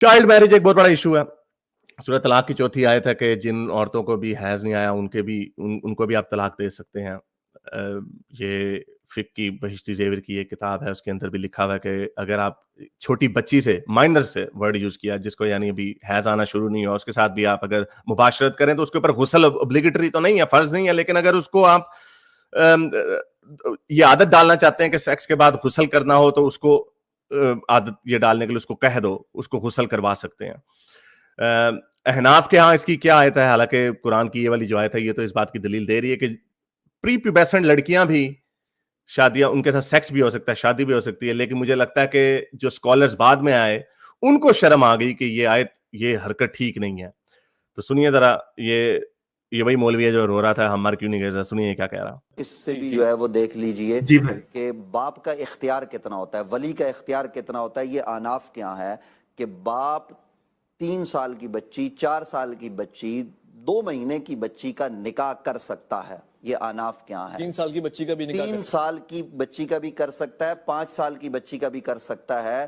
Child marriage ایک بہت بڑا ایشو ہے. سورۃ طلاق کی چوتھی آیت ہے کہ جن عورتوں کو بھی حیض نہیں آیا ان کو بھی آپ طلاق دے سکتے ہیں. یہ فقہ کی بہشتی زیور کی ایک کتاب ہے, اس کے اندر بھی لکھا ہوا ہے کہ اگر آپ چھوٹی بچی سے, مائنر سے ورڈ یوز کیا, جس کو یعنی ابھی حیض آنا شروع نہیں ہوا, اس کے ساتھ بھی آپ اگر مباشرت کریں تو اس کے اوپر غسل اوبلیگیٹری تو نہیں ہے, فرض نہیں ہے, لیکن اگر اس کو آپ یہ عادت ڈالنا چاہتے ہیں کہ سیکس کے بعد غسل کرنا ہو تو اس کو عادت یہ ڈالنے کے لیے اس کو کہہ دو, اس کو غسل کروا سکتے ہیں. احناف کے ہاں اس کی کیا آیت ہے, حالانکہ قرآن کی یہ والی جو آیت ہے یہ تو اس بات کی دلیل دے رہی ہے کہ پری پیوبیسنٹ لڑکیاں بھی شادیاں, ان کے ساتھ سیکس بھی ہو سکتا ہے, شادی بھی ہو سکتی ہے, لیکن مجھے لگتا ہے کہ جو سکالرز بعد میں آئے ان کو شرم آ گئی کہ یہ آیت, یہ حرکت ٹھیک نہیں ہے. تو سنیے ذرا, یہ وہی مولوی ہے جو رو رہا تھا, ہم مر کیوں نہیں گئے, سنیے یہ کیا کہہ رہا. اس سے بھی جو ہے وہ دیکھ لیجئے کہ باپ کا اختیار کتنا ہوتا ہے, ولی کا اختیار کتنا ہوتا ہے. یہ احناف کے ہاں ہے کہ باپ 3 سال کی بچی, 4 سال کی بچی, 2 مہینے کی بچی کا نکاح کر سکتا ہے. یہ احناف کے ہاں ہے. 3 سال کی بچی کا بھی نکاح 3 سال کی بچی کا بھی کر سکتا ہے, 5 سال کی بچی کا بھی کر سکتا ہے,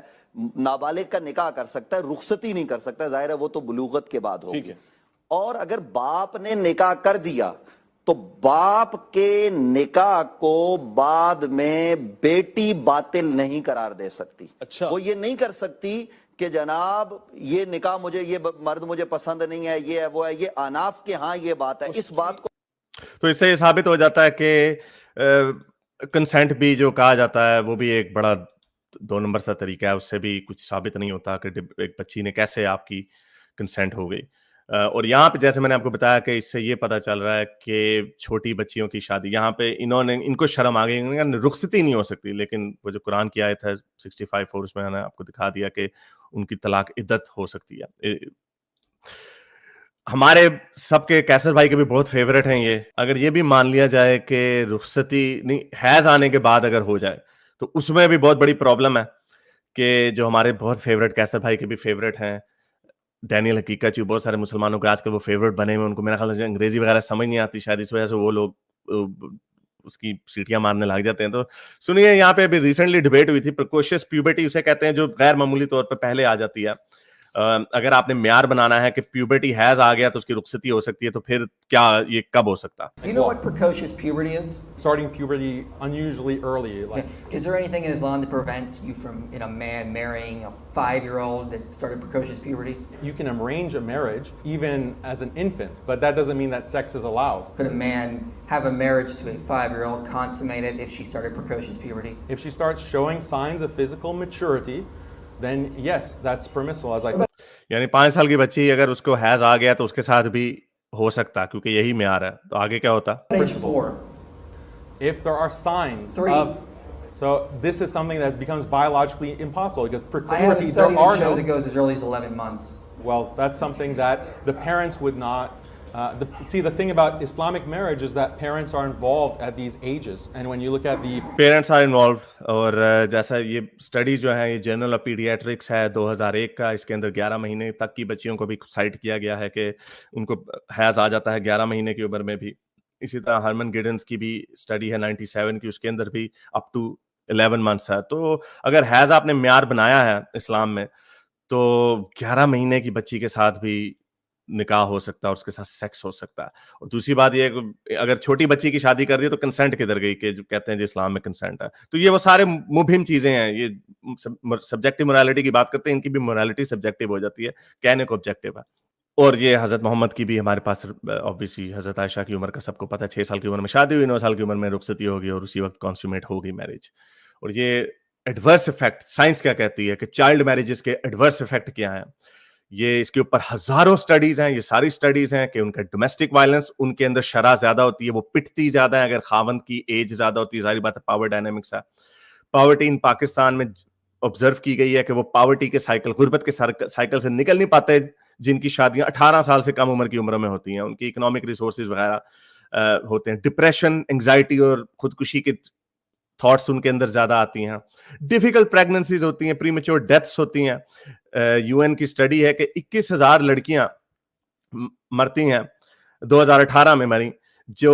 نابالغ کا نکاح کر سکتا ہے, رخصتی نہیں کر سکتا, ظاہر ہے وہ تو بلوغت کے بعد ہوگی. اور اگر باپ نے نکاح کر دیا تو باپ کے نکاح کو بعد میں بیٹی باطل نہیں قرار دے سکتی. وہ یہ نہیں کر سکتی کہ جناب یہ نکاح مجھے, یہ مرد مجھے پسند نہیں ہے, یہ ہے وہ ہے. یہ احناف کے ہاں یہ بات ہے. اس بات کو تو اس سے یہ ثابت ہو جاتا ہے کہ کنسینٹ بھی جو کہا جاتا ہے وہ بھی ایک بڑا 2 نمبر سا طریقہ ہے, اس سے بھی کچھ ثابت نہیں ہوتا کہ ایک بچی نے کیسے آپ کی کنسینٹ ہو گئی. اور یہاں پہ جیسے میں نے آپ کو بتایا کہ اس سے یہ پتہ چل رہا ہے کہ چھوٹی بچیوں کی شادی, یہاں پہ ان کو شرم آ گئی, رخصتی نہیں ہو سکتی, لیکن وہ جو قرآن کی آیت ہے 65 اس میں نے آپ کو دکھا دیا کہ ان کی طلاق عدت ہو سکتی ہے. ہمارے سب کے کیسر بھائی کے بھی بہت فیورٹ ہیں یہ. اگر یہ بھی مان لیا جائے کہ رخصتی نہیں, حیض آنے کے بعد اگر ہو جائے تو اس میں بھی بہت بڑی پرابلم ہے کہ جو ہمارے بہت فیورٹ کیسر بھائی کے بھی فیورٹ ہیں, ڈینیل حقیقت, جو بہت سارے مسلمانوں کے آج کل وہ فیورٹ بنے ہوئے, ان کو میرا خیال ہے انگریزی وغیرہ سمجھ نہیں آتی شاید, اس وجہ سے وہ لوگ اس کی سیٹیاں مارنے لگ جاتے ہیں. تو سنیے, یہاں پہ ابھی ریسنٹلی ڈیبیٹ ہوئی تھی, پریکوشس پیوبرٹی اسے کہتے ہیں جو غیر معمولی طور پہ پہلے آ جاتی ہے. اگر آپ نے معیار بنانا ہے کہ پیوبرٹی حیض آ گیا تو اس کی رخصتی ہو سکتی ہے, تو پھر کیا یہ کب ہو سکتا؟ Do you know what precocious puberty is? Starting puberty unusually early. Is there anything in Islam that prevents you from, a man marrying a 5-year-old that started precocious puberty? You can arrange a marriage even as an infant, but that doesn't mean that sex is allowed. Could a man have a marriage to a 5-year-old, consummate it if she started precocious puberty? If she starts showing signs of physical maturity, then yes, that's permissible, as I said. یعنی 5 سال کی بچی اگر اس کو حیض آ گیا تو اس کے ساتھ بھی ہو سکتا, کیونکہ یہی معیار ہے. تو آگے کیا ہوتا؟ Age 4. If there are signs 3. of, so this is something that becomes biologically impossible because I have a puberty, study there are that shows no, it goes as early as 11 months. well, that's something that the parents would not. See, the thing about Islamic marriage is that parents are involved at these ages, and when you look at the parents are involved. اور جیسا یہ studies جو ہیں, یہ general of paediatrics ہے 2001 کا, اس کے اندر 11 مہینے تک کی بچیوں کو بھی سائٹ کیا گیا ہے کہ ان کو حیض آ جاتا ہے 11 مہینے کی عمر میں بھی. اسی طرح ہرمن گیڈنس کی بھی اسٹڈی ہے 97 کی, اس کے اندر بھی اپ ٹو 11 منتھس ہے. تو اگر حیض آپ نے معیار بنایا ہے اسلام میں تو 11 مہینے کی بچی کے ساتھ بھی نکاح ہو سکتا ہے اور اس کے ساتھ سیکس ہو سکتا ہے. اور دوسری بات یہ کہ اگر چھوٹی بچی کی شادی کر دی تو کنسنٹ کدھر گئی, کہ جو کہتے ہیں جی اسلام میں کنسنٹ ہے. تو یہ وہ سارے مبہم چیزیں ہیں. یہ سبجیکٹو مورالٹی کی بات کرتے ہیں, ان کی بھی مورالٹی سبجیکٹو ہو جاتی ہے, کہنے کو آبجیکٹو ہے. اور یہ حضرت محمد کی بھی ہمارے پاس obviously حضرت عائشہ کی عمر کا سب کو پتہ ہے, 6 سال کی عمر میں شادی ہوئی, 9 سال کی عمر میں رخصتی ہوگی اور اسی وقت کانسومیٹ ہوگی میرج. اور یہ ایڈورس افیکٹ, سائنس کیا کہتی ہے کہ چائلڈ میرجز کے ایڈورس افیکٹ کیا ہیں, یہ اس کے اوپر ہزاروں سٹڈیز ہیں. یہ ساری سٹڈیز ہیں کہ ان کا ڈومیسٹک وائلنس, ان کے اندر شرح زیادہ ہوتی ہے, وہ پٹتی زیادہ ہے اگر خاوند کی ایج زیادہ ہوتی ہے. ظاہری بات ہے پاور ڈائنامکس ہے. پاورٹی ان پاکستان میں آبزرو کی گئی ہے کہ وہ پاورٹی کے سائیکل, غربت کے سائیکل سے نکل نہیں پاتے جن کی شادیاں 18 سال سے کم عمر کی عمر میں ہوتی ہیں. ان کی اکنامک ریسورسز وغیرہ ہوتے ہیں. ڈپریشن, انگزائٹی اور خودکشی کے تھاٹس ان کے اندر زیادہ آتی ہیں. ڈیفیکلٹ پریگننسیز ہوتی ہیں, پری میچور ڈیتھس ہوتی ہیں. یو این کی اسٹڈی ہے کہ 21,000 لڑکیاں مرتی ہیں 2018 میں مری جو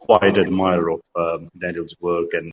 quiet admirer of Daniel's work, and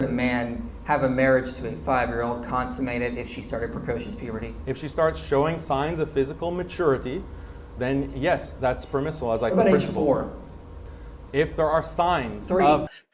A man have a marriage to a 5-year-old consummated if she started precocious puberty? If she starts showing signs of physical maturity, then yes, that's permissible, as I What said, about age principle. 4? If there are signs 3. of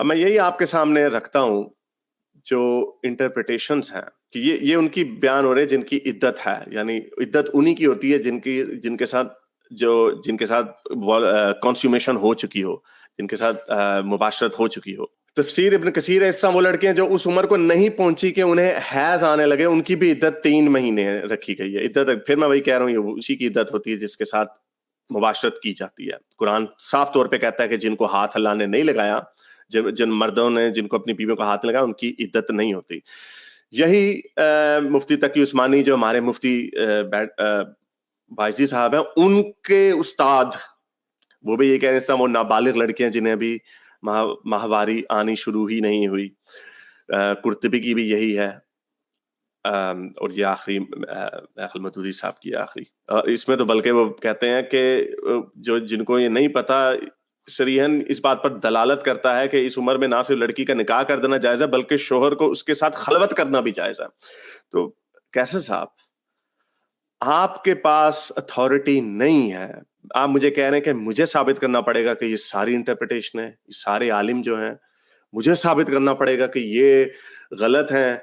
اب میں یہی آپ کے سامنے رکھتا ہوں جو interpretations ہیں کہ یہ ان کی بیان ہو رہے جن کی عدت ہے, یعنی عدت انہی کی ہوتی ہے جن کے ساتھ کنسیومیشن ہو چکی ہو, جن کے ساتھ مباشرت ہو چکی ہو. تفسیر ابن کثیر ہے, اس طرح وہ لڑکیاں جو اس عمر کو نہیں پہنچی کہ انہیں حیض آنے لگے, ان کی بھی عدت 3 مہینے رکھی گئی ہے. عدت پھر میں وہی کہہ رہا ہوں, یہ اسی کی عدت ہوتی ہے جس کے ساتھ مباشرت کی جاتی ہے. قرآن صاف طور پہ کہتا ہے کہ جن کو ہاتھ اللہ نے نہیں لگایا, جن مردوں نے جن کو اپنی بیویوں کو ہاتھ لگایا, ان کی عدت نہیں ہوتی. یہی مفتی تقی عثمانی جو ہمارے مفتی باعزی صاحب ہیں, ان کے استاد وہ بھی یہ کہہ رہے ہیں وہ نابالغ لڑکیاں جنہیں ابھی ماہواری آنی شروع ہی نہیں ہوئی. قرطبی کی بھی یہی ہے, اور یہ آخری مودودی صاحب کی آخری. اس میں تو بلکہ وہ کہتے ہیں کہ جن کو یہ نہیں پتا صریحاً اس بات پر دلالت کرتا ہے کہ اس عمر میں نہ صرف لڑکی کا نکاح کر دینا جائز ہے بلکہ شوہر کو اس کے ساتھ خلوت کرنا بھی جائز ہے. تو کیسے صاحب آپ کے پاس اتھارٹی نہیں ہے, آپ مجھے کہہ رہے ہیں کہ مجھے ثابت کرنا پڑے گا کہ یہ ساری انٹرپریٹیشن ہے, یہ سارے عالم جو ہیں مجھے ثابت کرنا پڑے گا کہ یہ غلط ہیں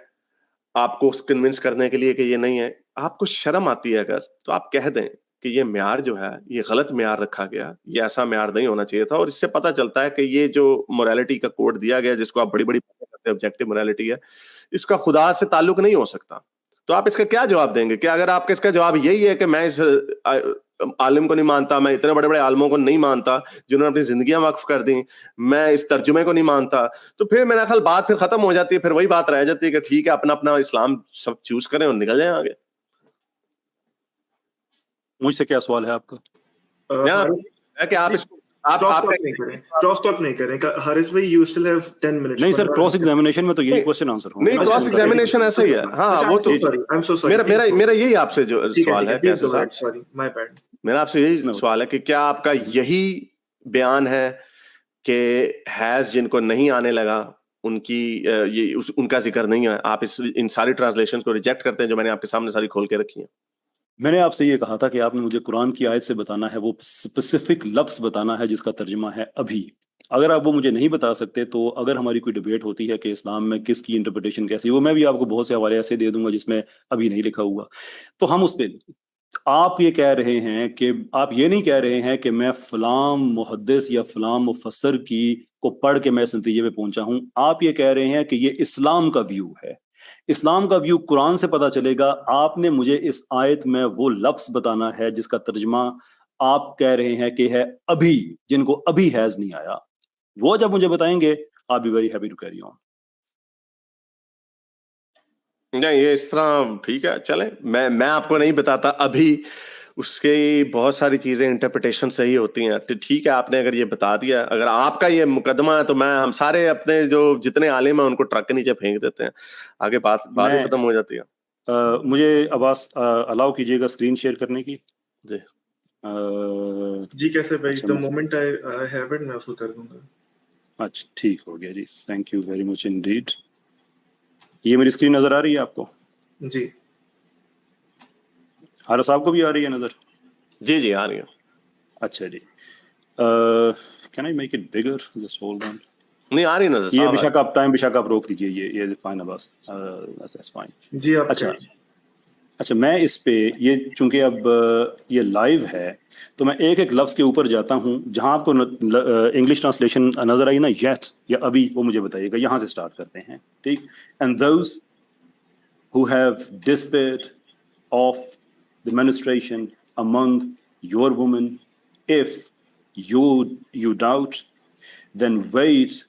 آپ کو کنونس کرنے کے لیے کہ یہ نہیں ہے. آپ کو شرم آتی ہے اگر تو آپ کہہ دیں کہ یہ معیار جو ہے یہ غلط معیار رکھا گیا, یہ ایسا معیار نہیں ہونا چاہیے تھا. اور اس سے پتہ چلتا ہے کہ یہ جو موریلٹی کا کوڈ دیا گیا جس کو آپ بڑی بڑی آبجیکٹو موریلٹی ہے, اس کا خدا سے تعلق نہیں ہو سکتا. تو آپ اس کا کیا جواب دیں گے؟ کہ اگر آپ کا اس کا جواب یہی ہے کہ میں اس عالم کو نہیں مانتا, میں اتنے بڑے بڑے عالموں کو نہیں مانتا جنہوں نے اپنی زندگیاں وقف کر دیں, میں اس ترجمے کو نہیں مانتا, تو پھر میرا خیال بات پھر ختم ہو جاتی ہے. پھر وہی بات رہ جاتی ہے کہ ٹھیک ہے اپنا اپنا اسلام سب چوز کریں اور نکل جائیں آگے. مجھ سے کیا سوال ہے آپ کا؟ کہ آپ اس کراس ٹاک نہیں کریں. حارث بھائی یو اسٹل ہیو 10 منٹس. نہیں سر, کراس ایگزامینیشن میں تو یہی کوسچن آنسر ہوگا. نہیں, کراس ایگزامینیشن ایسا ہی ہے. ہاں وہ تو میرا یہی آپ سے جو سوال ہے, سوری مائی بیڈ, میرا آپ سے یہی سوال ہے کہ کیا آپ کا یہی بیان ہے کہ حیض جن کو نہیں آنے لگا ان کا ذکر نہیں ہے, آپ ان ساری ٹرانسلیشن کو ریجیکٹ کرتے ہیں جو میں نے آپ کے سامنے ساری کھول کے رکھی ہیں؟ میں نے آپ سے یہ کہا تھا کہ آپ نے مجھے قرآن کی آیت سے بتانا ہے, وہ اسپیسیفک لفظ بتانا ہے جس کا ترجمہ ہے ابھی. اگر آپ وہ مجھے نہیں بتا سکتے تو اگر ہماری کوئی ڈبیٹ ہوتی ہے کہ اسلام میں کس کی انٹرپریٹیشن کیسی, وہ میں بھی آپ کو بہت سے حوالے ایسے دے دوں گا جس میں ابھی نہیں لکھا ہوا, تو ہم اس پہ. آپ یہ کہہ رہے ہیں کہ آپ یہ نہیں کہہ رہے ہیں کہ میں فلاں محدث یا فلاں مفسر کی کو پڑھ کے میں اس نتیجے پہ پہنچا ہوں. آپ یہ کہہ رہے ہیں کہ یہ اسلام کا ویو ہے. اسلام کا ویو قرآن سے پتہ چلے گا. آپ نے مجھے اس آیت میں وہ لفظ بتانا ہے جس کا ترجمہ آپ کہہ رہے ہیں کہ ہے ابھی, جن کو ابھی حیض نہیں آیا. وہ جب مجھے بتائیں گے I'll be very happy to carry on. نہیں, یہ اس طرح ٹھیک ہے, چلیں میں آپ کو نہیں بتاتا ابھی, اس کی بہت ساری چیزیں انٹرپریٹیشن صحیح ہوتی ہیں. ٹھیک ہے, آپ نے اگر یہ بتا دیا, اگر آپ کا یہ مقدمہ ہے تو ہم سارے اپنے جو جتنے عالم ہیں ان کو ٹرک کے نیچے پھینک دیتے ہیں, آگے بات ہی ختم ہو جاتی ہے. مجھے عباس الاؤ کیجیے گا اسکرین شیئر کرنے کی. جی کیسے بھائی, the moment I have it میں اس کو کر دوں گا. اچھا ٹھیک ہو گیا جی, thank you very much indeed. یہ میری اسکرین نظر آ رہی ہے آپ کو؟ جی. حارث صاحب کو بھی آ رہی ہے نظر؟ جی آ رہی ہے. اچھا جی, can I make it bigger, just hold on. نہیں آ رہی نظر. یہ بشک آپ روک دیجیے, یہ فائن عباس, دیٹس فائن. جی آپ. اچھا میں اس پہ یہ چونکہ اب یہ لائیو ہے تو میں ایک ایک لفظ کے اوپر جاتا ہوں. جہاں آپ کو انگلش ٹرانسلیشن نظر آئی نا, یٹ یا ابھی, وہ مجھے بتائیے گا. یہاں سے سٹارٹ کرتے ہیں, ٹھیک. And those who have despaired of the menstruation among your women, if you doubt, then wait,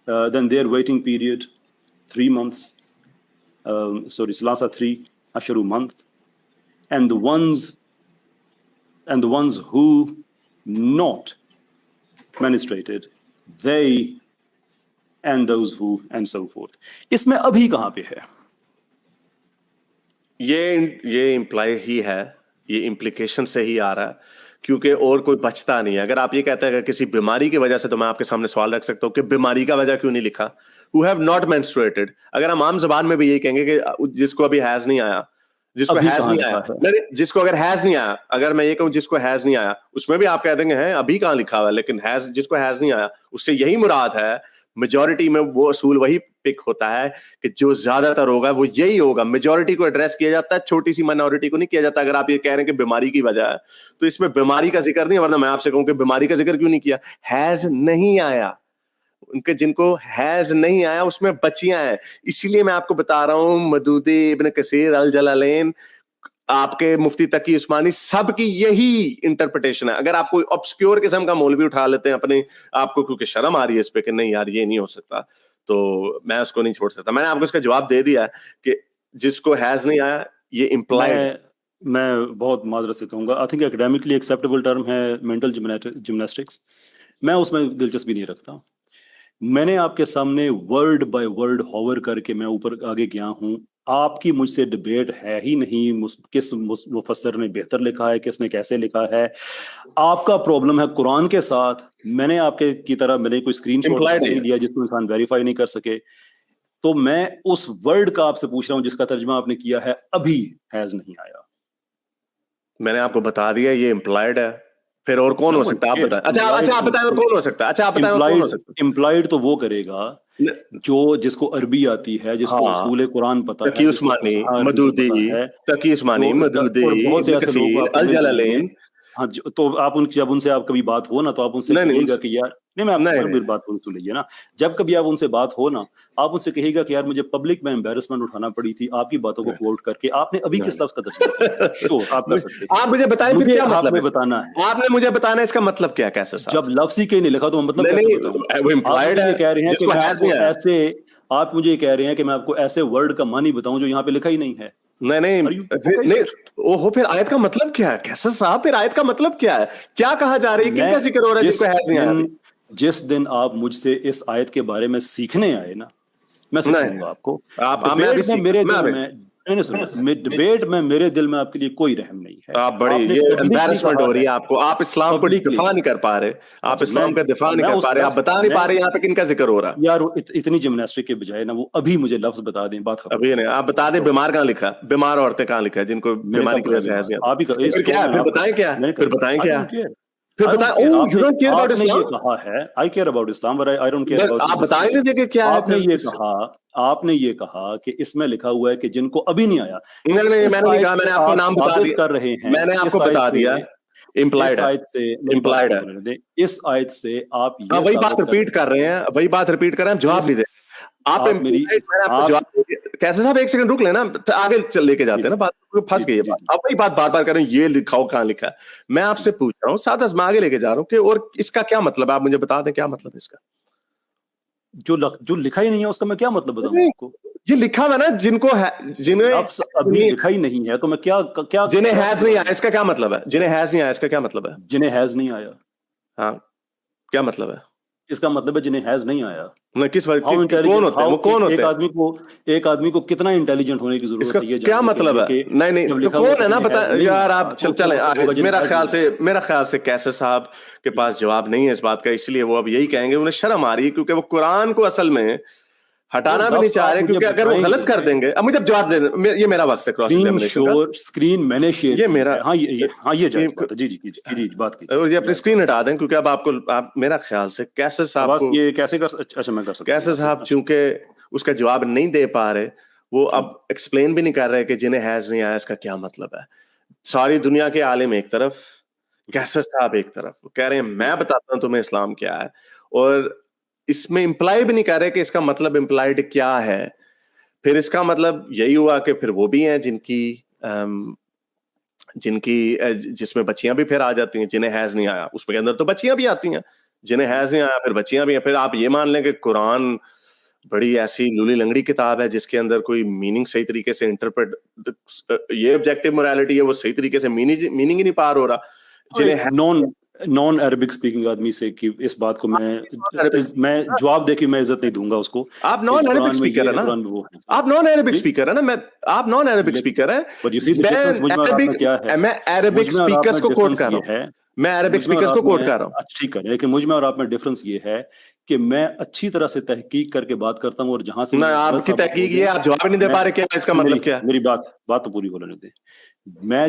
then their waiting period 3 months, Salasa 3 ashuru month, and the ones who not menstruated, they and those who and so forth. اس میں ابھی کہاں پہ ہے؟ یہ employee ہی ہے, یہ implication سے ہی آ رہا ہے, کیونکہ اور کوئی بچتا نہیں ہے. اگر آپ یہ کہتے ہیں کہ کسی بیماری کی وجہ سے, تو میں آپ کے سامنے سوال رکھ سکتا ہوں کہ بیماری کا وجہ کیوں نہیں لکھا, who have not menstruated. اگر ہم عام زبان میں بھی یہی کہیں گے کہ جس کو ابھی حیض نہیں آیا, جس کو حیض نہیں آیا, جس کو اگر حیض نہیں آیا, اگر میں یہ کہوں جس کو حیض نہیں آیا, اس میں بھی آپ کہہ دیں گے ہیں ابھی کہاں لکھا ہوا ہے, لیکن حیض جس کو حیض نہیں آیا اس سے یہی مراد ہے میجورٹی میں وہ اصول وہی پک ہوتا ہے کہ جو زیادہ تر ہوگا وہ یہی ہوگا. میجورٹی کو ایڈریس کیا جاتا ہے, چھوٹی سی مائنورٹی کو نہیں کیا جاتا. اگر آپ یہ کہہ رہے ہیں کہ بیماری کی وجہ ہے تو اس میں بیماری کا ذکر نہیں, ورنہ میں آپ سے کہوں کہ بیماری کا ذکر کیوں نہیں کیا. حیض نہیں آیا, ان کے جن کو حیض نہیں آیا اس میں بچیاں ہیں. اسی لیے میں آپ کو بتا رہا ہوں مودودی, ابن کثیر, الجلالین, آپ کے مفتی تقی عثمانی, سب کی یہی انٹرپریٹیشن ہے. اگر آپ کوئی obscure قسم کا مولوی اٹھا لیتے ہیں اپنے آپ کو, کیونکہ شرم آ رہی ہے اس پہ کہ نہیں یار یہ نہیں ہو سکتا, تو میں اس کو نہیں چھوڑ سکتا. میں نے آپ کو اس کا جواب دے دیا کہ جس کو حیض نہیں آیا یہ امپلائڈ. میں بہت معذرت سے کہوں گا, I think academically acceptable term ہے مینٹل جمناسٹکس, میں اس میں دلچسپی نہیں رکھتا. میں نے آپ کے سامنے ورڈ بائی ورڈ ہوور کر کے میں اوپر آگے گیا ہوں. آپ کی مجھ سے ڈبیٹ ہے ہی نہیں کس مفسر نے بہتر لکھا ہے, کس نے کیسے لکھا ہے. آپ کا پرابلم ہے قرآن کے ساتھ. میں نے آپ کے کی طرح میں نے کوئی اسکرین شاٹ نہیں دیا جس کو انسان ویریفائی نہیں کر سکے. تو میں اس ورڈ کا آپ سے پوچھ رہا ہوں جس کا ترجمہ آپ نے کیا ہے ابھی حیض نہیں آیا. میں نے آپ کو بتا دیا یہ امپلائڈ ہے, پھر اور کون ہو سکتا ہے آپ بتائیں. اچھا آپ بتائیں اور کون ہو سکتا ہے. اچھا آپ بتائیں اور کون ہو سکتا ہے. امپلائڈ تو وہ کرے گا جو جس کو عربی آتی ہے, جس کو اصول قرآن پتہ ہے, تقی عثمانی, مودودی, تقی عثمانی, مودودی, ابن کثیر, الجلالین. ہاں تو آپ ان جب ان سے آپ کبھی بات ہو نا تو آپ ان سے کہیے گا کہ یار نہیں, میں آپ کی بات سن لیجیے نا. جب کبھی آپ ان سے بات ہو نا آپ ان سے کہیے گا کہ یار مجھے پبلک میں امبیرسمنٹ اٹھانا پڑی تھی آپ کی باتوں کو کوٹ کر کے. آپ نے ابھی کس لفظ کا ترجمہ شور آپ کر سکتے ہیں. آپ مجھے بتائیں پھر کیا مطلب ہے بتانا ہے. آپ نے مجھے بتانا ہے اس کا مطلب کیا کیسے صاحب. جب لفظ ہی کہیں نہیں لکھا تو میں مطلب کیسے بتاؤں. وہ امپلائڈ ہے یہ کہہ رہے ہیں کہ جس کو میں حیض نہیں آیا. ایسے آپ مجھے یہ کہہ رہے ہیں کہ میں آپ کو ایسے ورڈ کا معنی بتاؤں جو یہاں پہ لکھا ہی نہیں ہے. نہیں اوہو, پھر آیت کا مطلب کیا ہے کیسر صاحب. پھر آیت کا مطلب کیا ہے, کیا کہا جا رہی ہے, کن کا ذکر ہو رہا ہے جس کو حیض نہیں آیا. جس دن آپ مجھ سے اس آیت کے بارے میں سیکھنے آئے نا میں سکھاؤں گا آپ کو. ڈبیٹ میں میرے دل میں آپ کے لیے کوئی رحم نہیں ہے. آپ بڑی یہ امبیرسمنٹ ہو رہی ہے آپ کو. آپ اسلام کو دفاع نہیں کر پا رہے, آپ اسلام کا دفاع نہیں کر پا رہے, آپ بتا نہیں پا رہے یہاں پہ کن کا ذکر ہو رہا ہے. یار اتنی جمناسٹک کے بجائے نا وہ ابھی مجھے لفظ بتا دیں. بات ابھی نہیں, آپ بتا دیں بیمار کہاں لکھا, بیمار عورتیں کہاں لکھا ہے جن کو بیماری کی وجہ سے حیض نہیں آتا. پھر بتائیں کیا, پھر بتائیں کیا, پھر بتائیں. اوہ you don't care about Islam. یہ کہا ہے I care about Islam but I don't care about. آپ بتائیں نہیں کہ کیا ہے. آپ نے یہ کہا کہ اس میں لکھا ہوا ہے کہ جن کو ابھی نہیں آیا. نہیں میں نے نہیں کہا, میں نے آپ کو نام بتا دیا کر رہے ہیں. میں نے آپ کو بتا دیا امپلائڈ ہے. اس آیت سے آپ وہی بات ریپیٹ کر رہے ہیں, وہی بات ریپیٹ کر رہے ہیں, جواب نہیں دے. آپ کیسے صاحب ایک سیکنڈ رک لینا, آگے لے کے جاتے ہیں نا بات, پھنس گئی ہے بات. آپ وہی بات بار بار کر رہے ہیں یہ لکھاؤ کہاں لکھا ہے. میں آپ سے پوچھ رہا ہوں سادہ, میں آگے لے کے جا رہا ہوں کہ اور اس کا کیا مطلب ہے, آپ مجھے بتا دیں کیا مطلب ہے اس کا. جو لکھا ہی نہیں ہے اس کا میں کیا مطلب بتاؤں آپ کو. یہ لکھا ہوا نا جن کو جنہیں ابھی لکھا ہی نہیں ہے تو میں کیا جنہیں حیض نہیں آیا اس کا کیا مطلب ہے. جنہیں حیض نہیں آیا اس کا کیا مطلب ہے. جنہیں حیض نہیں آیا, ہاں کیا مطلب ہے اس کا مطلب ہے جنہیں حیض نہیں آیا. کس وقت کون ہوتے ہیں, وہ کون ہوتے ہیں. ایک آدمی کو کتنا انٹیلیجنٹ ہونے کی ضرورت ہے. کیا مطلب ہے. نہیں تو کون ہے نا بتا یار. آپ چلیں آگے. میرا خیال سے کیسر صاحب کے پاس جواب نہیں ہے اس بات کا, اس لیے وہ اب یہی کہیں گے. انہیں شرم آ رہی ہے کیونکہ وہ قرآن کو اصل میں ہٹانا بھی نہیں چاہ رہے, کیونکہ اگر وہ غلط کر دیں گے. اب مجھے جواب دے دیں, یہ میرا وقت ہے کراس ایگزامینیشن کا. اسکرین میں نے شیئر, یہ میرا یہ جی بات کی, اور یہ اپنی اسکرین ہٹا دیں کیونکہ اب آپ کو میرا خیال سے کیسر صاحب کو یہ کیسے کر. اچھا میں کر سکتا ہوں. کیسر صاحب چونکہ اس کا جواب نہیں دے پا رہے, وہ اب ایکسپلین بھی نہیں کر رہے کہ جنہیں حیض نہیں آیا اس کا کیا مطلب ہے. ساری دنیا کے عالم ایک طرف, کیسر صاحب ایک طرف, وہ کہہ رہے ہیں میں بتاتا ہوں تمہیں اسلام کیا ہے, اور اس میں امپلائی بھی نہیں کر رہے کہ اس کا مطلب امپلائڈ کیا ہے. پھر اس کا مطلب یہی ہوا کہ پھر وہ بھی ہیں جن کی جس میں بچیاں بھی پھر آ جاتی ہیں. جنہیں حیض نہیں آیا اس کے اندر تو بچیاں بھی آتی ہیں, جنہیں حیض نہیں آیا پھر بچیاں بھی ہیں. پھر آپ یہ مان لیں کہ قرآن بڑی ایسی لولی لنگڑی کتاب ہے جس کے اندر کوئی میننگ صحیح طریقے سے انٹرپریٹ, یہ آبجیکٹو موریلٹی ہے وہ صحیح طریقے سے میننگ ہی نہیں پار ہو رہا. جنہیں نان عربک اسپیکنگ آدمی سے کہ اس بات کو میں جواب دے کے میں عزت نہیں دوں گا اس کو. آپ نان عربک اسپیکر ہے نا, آپ نان عربک اسپیکر ہے نا, آپ نان عربک اسپیکر ہیں. میں عربک اسپیکرز کو کوٹ کر رہا ہوں, میں عربک اسپیکرز کو کوٹ کر رہا ہوں. ٹھیک ہے, لیکن مجھ میں اور آپ میں ڈفرنس یہ ہے کہ میں اچھی طرح سے تحقیق کر کے بات کرتا ہوں, اور جہاں سے آپ کی تحقیق یہ آپ جواب نہیں دے پا رہے کیا اس کا مطلب کیا ہے. میری بات تو پوری ہو لینے دیں. میں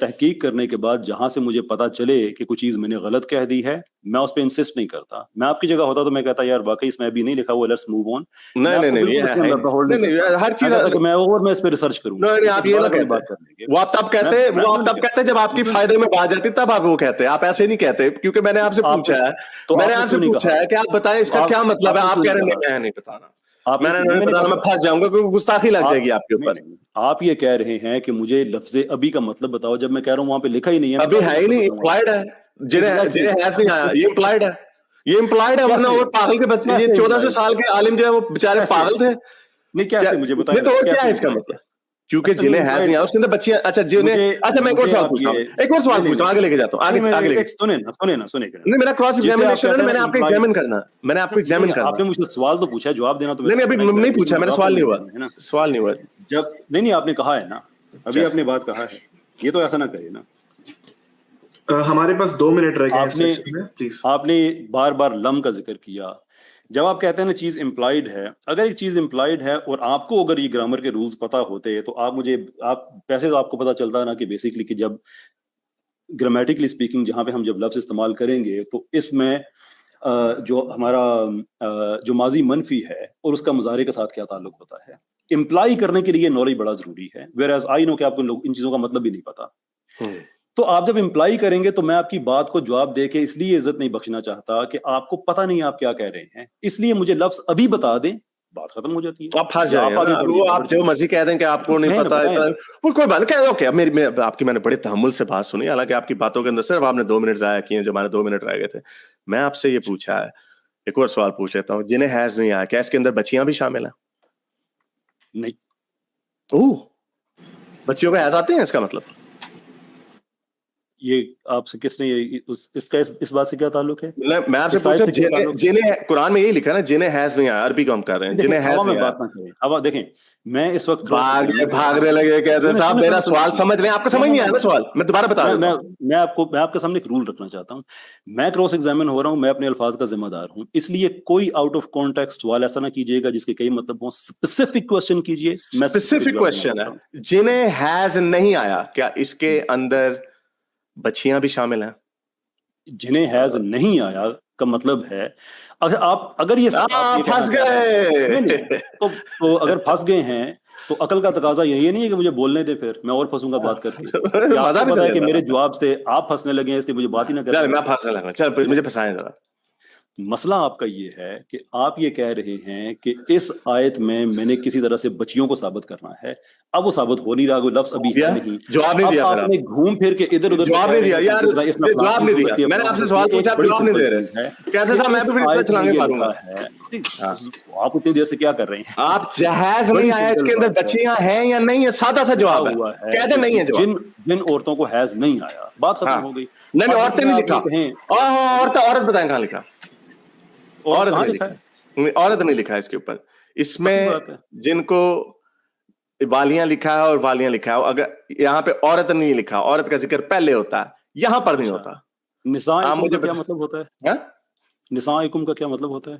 تحقیق کرنے کے بعد جہاں سے مجھے پتا چلے کہ کوئی چیز میں نے غلط کہہ دی ہے میں اس پہ انسسٹ نہیں کرتا. میں آپ کی جگہ ہوتا تو میں کہتا یار واقعی اس میں ابھی نہیں لکھا ہوا, لیٹس موو آن. نہیں ہر چیز میں اس پہ ریسرچ کروں گا. آپ یہ نہ کہتے, وہ آپ تب کہتے جب آپ کی فائدے میں بات جاتی تب آپ وہ کہتے, آپ ایسے نہیں کہتے. کیونکہ میں نے آپ سے پوچھا ہے کہ آپ بتائیں اس کا کیا مطلب ہے, آپ کہہ رہے ہیں نہیں بتانا, میں پھنس جاؤں گا کیونکہ گستاخی لگ جائے گی آپ کے اوپر. آپ یہ کہہ رہے ہیں کہ مجھے لفظ ابھی کا مطلب بتاؤ, جب میں کہہ رہا ہوں وہاں پہ لکھا ہی نہیں ہے. ابھی ہے ہی نہیں, امپلائڈ ہے, جنہیں نہیں آیا, یہ امپلائڈ ہے, یہ امپلائڈ ہے. ورنہ وہ پاگل کے بچے, یہ 1400 سال کے عالم جو ہے وہ بےچارے پاگل تھے. نہیں کیسے مجھے بتائیں, تو کیا ہے اس کا مطلب؟ کیونکہ جنہیں ہیز نہیں آیا اس کے اندر بچیاں, اچھا جنہیں, اچھا میں ایک اور سوال پوچھتا ہوں, آگے لے کے جاتا ہوں, آگے سنیں نہیں, میرا کراس ایگزامینیشن ہے, میں نے آپ کو ایگزامن کرنا, میں نے آپ کو ایگزامن کرنا. آپ نے مجھ سے سوال تو پوچھا, جواب دینا تو نہیں ابھی نہیں پوچھا, میرا سوال نہیں ہوا. جب نہیں آپ نے کہا ہے نا, ابھی آپ نے بات کہا ہے, یہ تو ایسا نہ کرے نا. ہمارے پاس 2 منٹ رہ گئے. آپ نے بار بار لم کا ذکر کیا. جب آپ کہتے ہیں نا چیز امپلائڈ ہے, اگر ایک چیز امپلائڈ ہے اور آپ کو اگر یہ گرامر کے رولز پتہ ہوتے تو آپ پیسے تو آپ کو پتہ چلتا نا کہ بیسیکلی کہ جب گرامیٹیکلی اسپیکنگ جہاں پہ ہم جب لفظ استعمال کریں گے تو اس میں جو ہمارا جو ماضی منفی ہے اور اس کا مضارع کے ساتھ کیا تعلق ہوتا ہے. امپلائی کرنے کے لیے نالج بڑا ضروری ہے, ویئر ایز آئی نو کہ آپ کو ان چیزوں کا مطلب بھی نہیں پتا. تو آپ جب امپلائی کریں گے تو میں آپ کی بات کو جواب دے کے اس لیے عزت نہیں بخشنا چاہتا کہ آپ کو پتہ نہیں آپ کیا کہہ رہے ہیں, اس لیے مجھے لفظ ابھی بتا دیں, بات ختم ہو جاتی ہے. آپ پھنس جائیں, آپ جو مرضی کہہ دیں کہ آپ کو نہیں پتا ہے, وہ کوئی بات نہیں. اوکے, آپ کی میں نے بڑے تحمل سے بات سنی, حالانکہ آپ کی باتوں کے اندر صرف آپ نے 2 منٹ ضائع کیے, جو ہمارے 2 منٹ رہ گئے تھے. میں آپ سے یہ پوچھا ہے, ایک اور سوال پوچھ لیتا ہوں, جنہیں حیض نہیں آیا کیا اس کے اندر بچیاں بھی شامل ہیں؟ نہیں. بچیوں کو حیض آتے ہیں, اس کا مطلب یہ آپ سے کس نے اس بات سے کیا تعلق ہے؟ میں آپ سے پوچھا, جنہیں قرآن میں یہی لکھا ہے نا, جنہیں حیض نہیں آیا, عربی کو ہم کر رہے ہیں, جنہیں حیض نہیں آیا. اب دیکھیں میں اس وقت بھاگنے لگے کیسے صاحب, میرا سوال سمجھ رہے ہیں, آپ کو سمجھ نہیں آیا نا سوال, میں دوبارہ بتا رہا ہوں. میں آپ کے سامنے ایک رول رکھنا چاہتا ہوں. میں کراس ایگزامن ہو رہا ہوں, میں اپنے الفاظ کا ذمہ دار ہوں, اس لیے کوئی آؤٹ آف کانٹیکسٹ سوال ایسا نہ کیجیے گا جس کے کئی مطلب ہوں. اسپیسیفک کوسچن کیجیے. اسپیسیفک کوسچن ہے, جنہیں حیض نہیں آیا کیا اس کے اندر بچیاں بھی شامل ہیں؟ جنہیں حیض نہیں آیا کا مطلب ہے اگر یہ پھنس گئے تو اگر پھنس گئے ہیں تو عقل کا تقاضا یہ نہیں ہے کہ مجھے بولنے دے, پھر میں اور پھنسوں گا بات کر کے. مزہ بھی ہے کہ میرے جواب سے آپ پھنسنے لگے ہیں, اس لیے مجھے بات ہی نہ کریں. میں پھنسنے لگا, چل مجھے پھنسائیں ذرا. مسئلہ آپ کا یہ ہے کہ آپ یہ کہہ رہے ہیں کہ اس آیت میں نے کسی طرح سے بچیوں کو ثابت کرنا ہے. اب وہ ثابت ہو نہیں رہا, کوئی لفظ ابھی ہے نہیں. جواب نہیں دیا, آپ نے گھوم پھر کے ادھر ادھر جواب نہیں دیا یار, جواب نہیں دیا. میں نے آپ سے سوال پوچھا, جواب نہیں دے رہے. کیسے صاحب میں بھی ریسرچ چلانے پاروں گا. آپ اتنی دیر سے کیا کر رہے ہیں؟ آپ جہاز نہیں آیا, اس کے اندر بچیاں ہیں یا نہیں ہے, سادہ سا جواب ہے, کہہ دیں نہیں ہے جواب. جن عورتوں کو حیض نہیں آیا, بات ختم ہو گئی. نہیں عورتیں نہیں لکھا, عورت بتائیں کہاں لکھا؟ عورت نہیں لکھا ہے اس کے اوپر. اس میں جن کو والیاں لکھا ہے اور والیاں لکھا ہے, اگر یہاں پہ عورت نہیں لکھا, عورت کا ذکر پہلے ہوتا ہے, یہاں پر نہیں ہوتا. نسائکم کا کیا مطلب ہوتا ہے؟ نسائکم کا کیا مطلب ہوتا ہے؟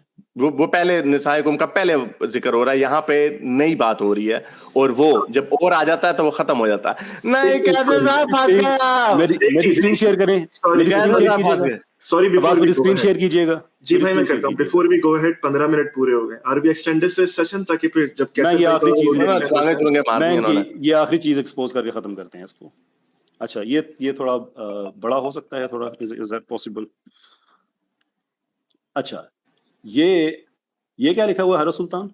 وہ پہلے نسائکم کا پہلے ذکر ہو رہا ہے, یہاں پہ نئی بات ہو رہی ہے, اور وہ جب اور آ جاتا ہے تو وہ ختم ہو جاتا ہے. نہیں کیسے صاحب پھنس گیا, میری اسکرین شیئر کریں, سوری اسکرین شیئر کیجیے گا. جی بھائی میں کرتا ہوں. Before we go ahead 15 minute پورے ہو گئے. عربی ایکسٹینڈڈ سے سیشن تاکہ پھر جب کیسے یہ آخری چیز ایکسپوز کر کے ختم کرتے ہیں اس کو. اچھا یہ تھوڑا بڑا ہو سکتا ہے, تھوڑا از دیٹ پاسبل؟ اچھا یہ کیا لکھا ہوا ہے حضرت سلطان؟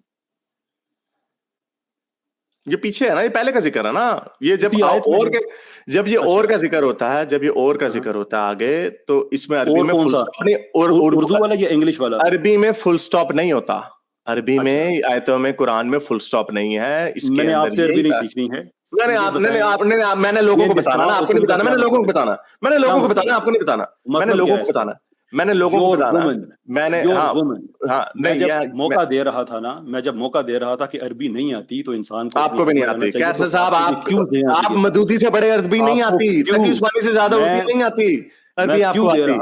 یہ پیچھے ہے نا, یہ پہلے کا ذکر ہے نا. یہ جب یہ اور کا ذکر ہوتا ہے, جب یہ اور کا ذکر ہوتا ہے آگے, تو اس میں عربی میں فل سٹاپ نہیں, اور اردو والا یا انگلش والا؟ عربی میں فل سٹاپ نہیں ہوتا. عربی میں آیتوں میں قرآن میں فل سٹاپ نہیں ہے. اس میں نے آپ سے عربی نہیں سیکھنی ہے. میں نے لوگوں کو بتانا نا, آپ کو نہیں بتانا. میں نے لوگوں کو بتانا, آپ کو نہیں بتانا. میں نے لوگوں کو بتانا, جب موقع دے رہا تھا نا, میں جب موقع دے رہا تھا کہ عربی نہیں آتی تو انسان کو, آپ کو بھی نہیں آتی. کیسے صاحب آپ مدودی سے بڑے عربی نہیں آتی, تقی عثمانی سے زیادہ اردو نہیں آتی, عربی آپ کو آتی.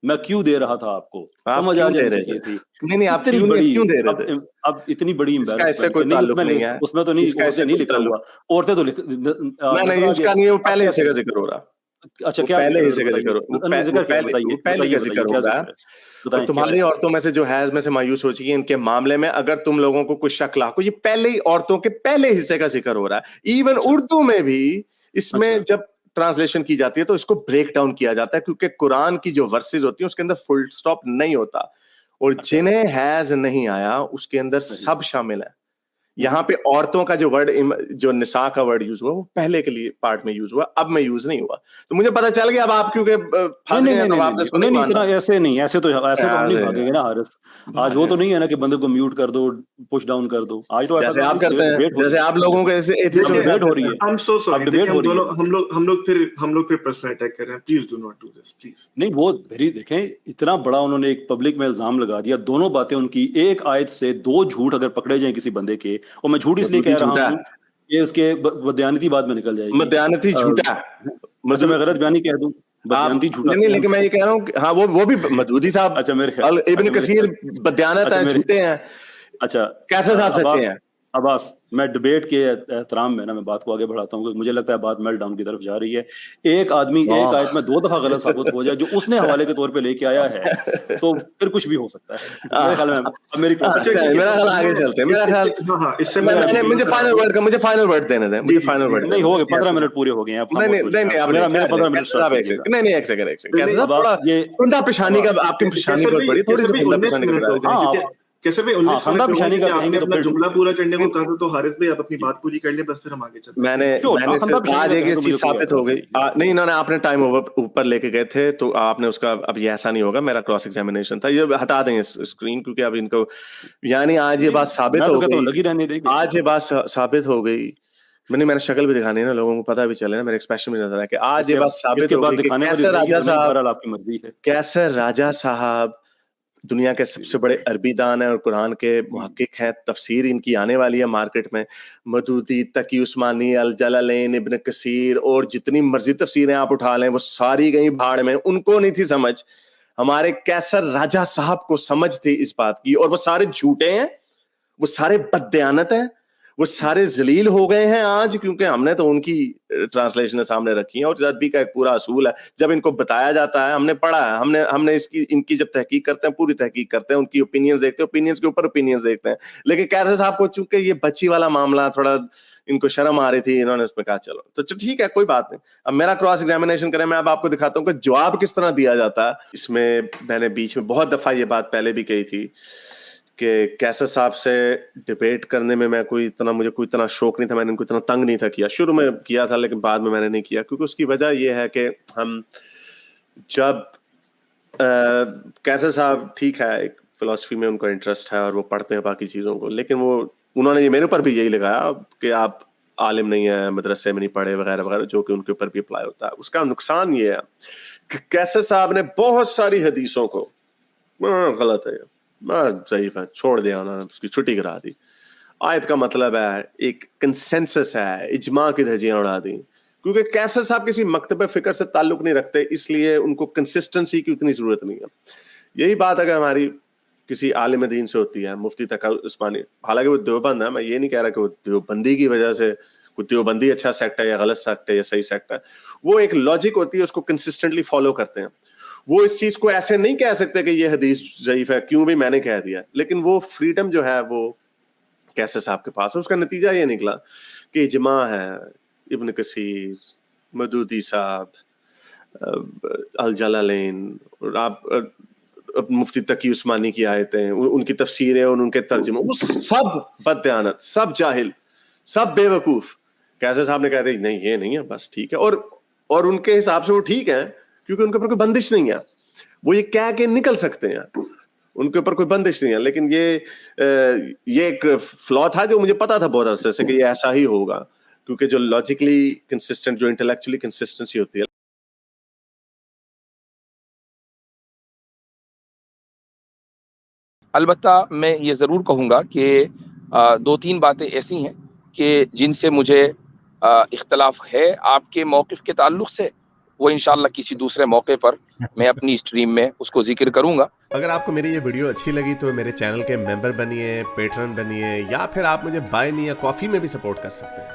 میں کیوں دے رہا تھا آپ کو, سمجھ آ جانی چاہیے تھی. نہیں آپ کیوں دے رہے تھے؟ اب اتنی بڑی اس سے کوئی تعلق نہیں ہے, اس میں تو نہیں لکھا ہوا عورتیں تو نہیں اس کا نہیں, وہ پہلے حصے کا ذکر ہو رہا. اچھا کیا پہلے حصے کا ذکر پہلے کا ذکر ہو رہا ہے. تمہاری عورتوں میں سے جو حیض میں سے مایوس ہو چکی ہے ان کے معاملے میں اگر تم لوگوں کو کچھ شک لاحق ہو, یہ پہلے ہی عورتوں کے پہلے حصے کا ذکر ہو رہا ہے. ایون اردو میں بھی اس میں جب ٹرانسلیشن کی جاتی ہے تو اس کو بریک ڈاؤن کیا جاتا ہے, کیونکہ قرآن کی جو ورسز ہوتی ہیں اس کے اندر فل سٹاپ نہیں ہوتا, اور جنہیں حیض نہیں آیا اس کے اندر سب شامل ہے. یہاں پہ عورتوں کا جو ورڈ, جو نساء کا ورڈ یوز ہوا وہ پہلے کے لیے پارٹ میں یوز ہوا, اب میں یوز نہیں ہوا. تو مجھے پتا چل گیا اب آپ کیونکہ پھنس گئے ہیں تو آپ نے اس کو نہیں مانا. ایسے تو ہم نہیں بھاگیں گے نا حارث. آج وہ تو نہیں ہے نا کہ بندے کو میوٹ کر دو, پش ڈاؤن کر دو. آج تو جیسے آپ کرتے ہیں, جیسے آپ لوگوں کے ڈیبیٹ ہو رہی ہے. I'm so sorry. ہم لوگ پھر پرسنل اٹیک کر رہے ہیں. Please do not do this please. نہیں وہ دیکھیں اتنا بڑا انہوں نے ایک پبلک میں الزام لگا دیا, دونوں باتیں ان کی, ایک آیت سے دو جھوٹ اگر پکڑے جائیں کسی بندے کے, اور میں جھوٹ اس لیے کہہ رہا ہوں کہ اس کے بدیانتی بعد میں نکل جائے گی. بدیانتی جھوٹا, مطلب میں غلط بیانی کہہ دوں, بدیانتی جھوٹا نہیں, لیکن میں یہ کہہ رہا ہوں ہاں وہ بھی مودودی صاحب, اچھا میرے خیال ابن کثیر بدیانت ہیں, جھوٹے ہیں. اچھا کیسے صاحب سچے ہیں؟ عباس میں ڈبیٹ کے احترام میں نا میں بات کو آگے بڑھاتا ہوں, مجھے لگتا ہے بات میل ڈاؤن کی طرف جا رہی ہے. ایک آدمی ایک آیت میں 2 دفعہ غلط ثابت ہو جائے جو اس نے حوالے کے طور پہ لے کے آیا ہے تو پھر کچھ بھی ہو سکتا ہے. میرے خیال میں میرا خیال آگے چلتے ہیں. میرا خیال اس سے مجھے فائنل ورڈ دینے دیں. مجھے فائنل ورڈ نہیں ہو گئے, 15 منٹ پورے ہو گئے ہیں. نہیں 15 منٹ نہیں, ایک سیکنڈ پیشانی کا, آپ کی پیشانی بہت بڑی, تھوڑی سی کیسے بھی جملہ پورا کرنے کو کہا تو حارث بھائی آپ اپنی بات پوری کر لیں, بس پھر ہم آگے چلتے ہیں. میں نے آج ایک چیز ثابت ہو گئی. نہیں, انہوں نے آپ نے ٹائم اوپر لے کے گئے تھے تو آپ نے اس کا, اب یہ ایسا نہیں ہوگا, میرا کراس ایگزامینیشن تھا, یہ ہٹا دیں اسکرین کیونکہ اب ان کو, یعنی آج یہ بات ثابت ہو گئی, آج یہ بات ثابت ہو گئی. میں نے شکل بھی دکھانی ہے نا, لوگوں کو پتا بھی چلے نا, میرے ایکسپریشن بھی نظر آئے کہ آج یہ بات ثابت ہو گئی کہ کیسر راجہ صاحب دنیا کے سب سے بڑے عربی دان ہیں اور قرآن کے محقق ہیں. تفسیر ان کی آنے والی ہے مارکیٹ میں. مودودی, تقی عثمانی, الجلالین, ابن کثیر اور جتنی مرضی تفسیریں آپ اٹھا لیں وہ ساری گئی بھاڑ میں. ان کو نہیں تھی سمجھ, ہمارے کیسر راجہ صاحب کو سمجھ تھی اس بات کی, اور وہ سارے جھوٹے ہیں, وہ سارے بددیانت ہیں, وہ سارے ذلیل ہو گئے ہیں آج, کیونکہ ہم نے تو ان کی ٹرانسلیشن سامنے رکھی ہیں. اور عربی کا ایک پورا اصول ہے, جب ان کو بتایا جاتا ہے, ہم نے پڑھا ہے, ہم نے ان کی جب تحقیق کرتے ہیں, پوری تحقیق کرتے ہیں, ان کی اوپینینز دیکھتے ہیں, اوپینینز کے اوپر اوپینینز دیکھتے ہیں. لیکن کیسر صاحب کو چونکہ یہ بچی والا معاملہ تھوڑا ان کو شرم آ رہی تھی, انہوں نے اس میں کہا چلو تو ٹھیک ہے کوئی بات نہیں, اب میرا کراس ایگزامینیشن کریں, میں اب آپ کو دکھاتا ہوں کہ جواب کس طرح دیا جاتا ہے. اس میں نے بیچ میں بہت دفعہ یہ بات پہلے بھی کہی تھی کہ کیسر صاحب سے ڈبیٹ کرنے میں مجھے کوئی اتنا شوق نہیں تھا, میں نے ان کو اتنا تنگ نہیں تھا کیا. شروع میں کیا تھا لیکن بعد میں نے نہیں کیا, کیونکہ اس کی وجہ یہ ہے کہ ہم جب کیسر صاحب ٹھیک ہے ایک فلسفی میں ان کا انٹرسٹ ہے اور وہ پڑھتے ہیں باقی چیزوں کو, لیکن انہوں نے میرے اوپر بھی یہی لگایا کہ آپ عالم نہیں ہیں, مدرسے میں نہیں پڑھے وغیرہ وغیرہ, جو کہ ان کے اوپر بھی اپلائی ہوتا ہے. اس کا نقصان یہ ہے کہ کیسر صاحب نے بہت ساری حدیثوں کو غلط ہے, ضعیف ہے, چھوڑ دیا, انہوں نے اس کی چھٹی کرا دی. آیت کا مطلب ہے ایک کنسنسس ہے, اجماع کی دھجیاں اڑا دی. کیونکہ کیسر صاحب کسی مکتب فکر سے تعلق نہیں رکھتے, اس لیے ان کو کنسسٹنسی کی اتنی ضرورت نہیں ہے. یہی بات اگر ہماری کسی عالم دین سے ہوتی ہے, مفتی تقی عثمانی, حالانکہ وہ دیوبند ہے, میں یہ نہیں کہہ رہا کہ وہ دیوبندی کی وجہ سے کوئی دیوبندی اچھا سیکٹ ہے یا غلط سیکٹ ہے یا صحیح سیکٹ ہے, وہ ایک لاجک ہوتی ہے, اس کو کنسسٹنٹلی فالو کرتے ہیں. وہ اس چیز کو ایسے نہیں کہہ سکتے کہ یہ حدیث ضعیف ہے, کیوں بھی میں نے کہہ دیا, لیکن وہ فریڈم جو ہے وہ کیسر صاحب کے پاس ہے. اس کا نتیجہ یہ نکلا کہ اجماع ہے, ابن کثیر, مودودی صاحب, الجلالین, اور آپ مفتی تقی عثمانی کی آیتیں, ان کی تفسیریں اور ان کے ترجمے, وہ سب بددیانت, سب جاہل, سب بے وقوف. کیسر صاحب نے کہا تھا نہیں یہ نہیں ہے, بس ٹھیک ہے, اور ان کے حساب سے وہ ٹھیک ہے کیونکہ ان کے اوپر کوئی بندش نہیں ہے, وہ یہ کہہ کے نکل سکتے ہیں, ان کے اوپر کوئی بندش نہیں ہے. لیکن یہ ایک فلا تھا جو مجھے پتا تھا بہت عرصے سے کہ یہ ایسا ہی ہوگا, کیونکہ جو لاجیکلی کنسسٹنٹ, جو انٹلیکچولی کنسسٹنسی ہوتی ہے. البتہ میں یہ ضرور کہوں گا کہ 2-3 باتیں ایسی ہیں کہ جن سے مجھے اختلاف ہے آپ کے موقف کے تعلق سے. وہ انشاءاللہ کسی دوسرے موقع پر میں اپنی اسٹریم میں اس کو ذکر کروں گا. اگر آپ کو میری یہ ویڈیو اچھی لگی تو میرے چینل کے ممبر بنیے، پیٹرن بنیے، یا پھر آپ مجھے بائی می یا کافی میں بھی سپورٹ کر سکتے ہیں.